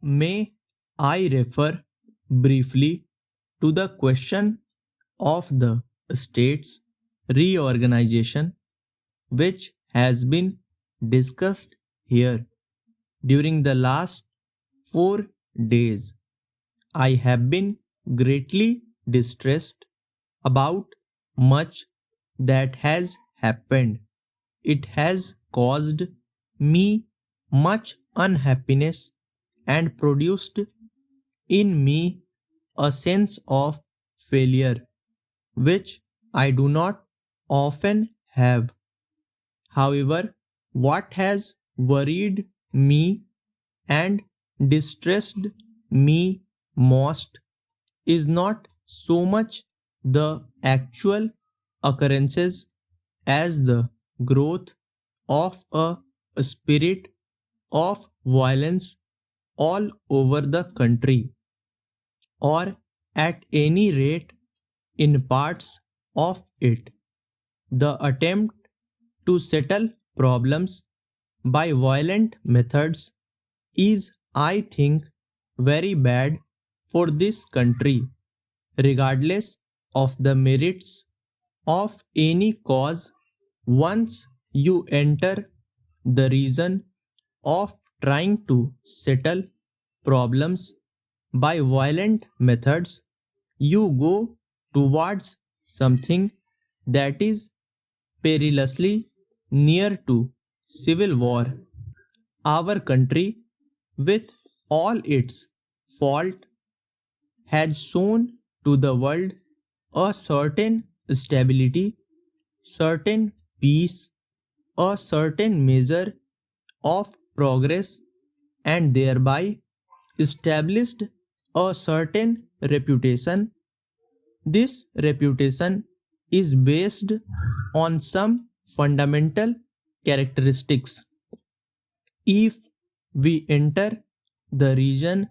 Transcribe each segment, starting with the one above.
May I refer briefly to the question of the state's reorganization, which has been discussed here during the last 4 days. I have been greatly distressed about much that has happened. It has caused me much unhappiness and produced in me a sense of failure which I do not often have. However, what has worried me and distressed me most is not so much the actual occurrences as the growth of a spirit of violence all over the country, or at any rate in parts of it. The attempt to settle problems by violent methods is, I think, very bad for this country, regardless of the merits of any cause. Once you enter the reason of trying to settle problems by violent methods, you go towards something that is perilously near to civil war. Our country, with all its fault, has shown to the world a certain stability, certain peace, a certain measure of progress, and thereby established a certain reputation. This reputation is based on some fundamental characteristics. If we enter the region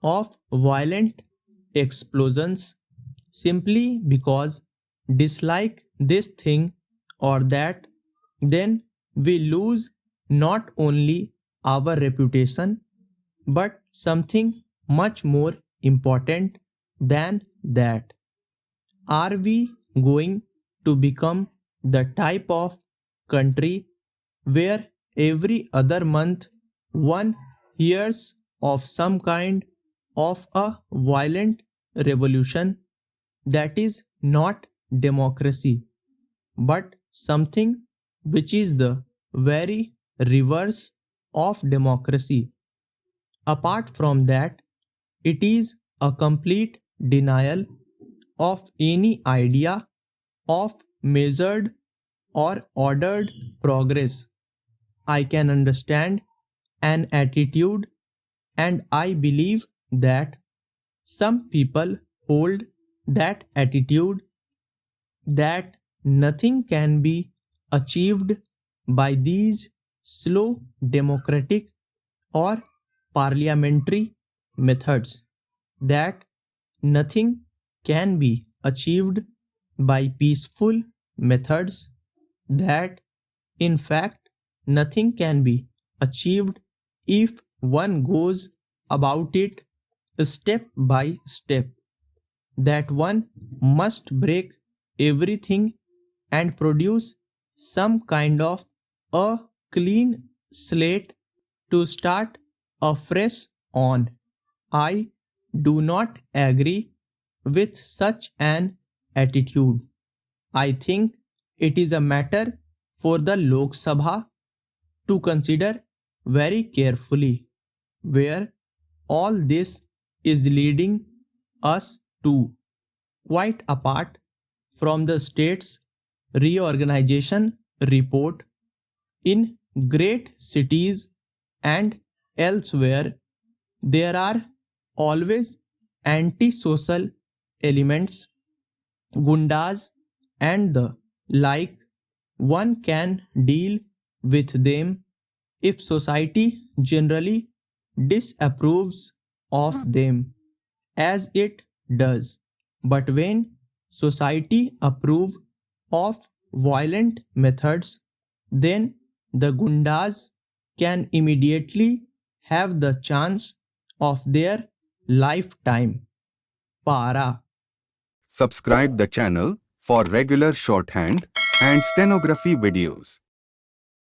of violent explosions simply because dislike this thing or that, then we lose not only our reputation but something much more important than that. Are we going to become the type of country where every other month one hears of some kind of a violent revolution that is not democracy, but something which is the very reverse of democracy? Apart from that, it is a complete denial of any idea of measured or ordered progress. I can understand an attitude, and I believe that some people hold that attitude, that nothing can be achieved by these slow democratic or parliamentary methods, that nothing can be achieved by peaceful methods, that in fact nothing can be achieved if one goes about it step by step, that one must break everything and produce some kind of a clean slate to start afresh on. I do not agree with such an attitude. I think it is a matter for the Lok Sabha to consider very carefully where all this is leading us to, quite apart from the state's reorganization report. In great cities and elsewhere, there are always antisocial elements, gundas, and the like. One can deal with them if society generally disapproves of them, as it does. But when society approve of violent methods, then the gundas can immediately have the chance of their lifetime. Para. Subscribe the channel for regular shorthand and stenography videos.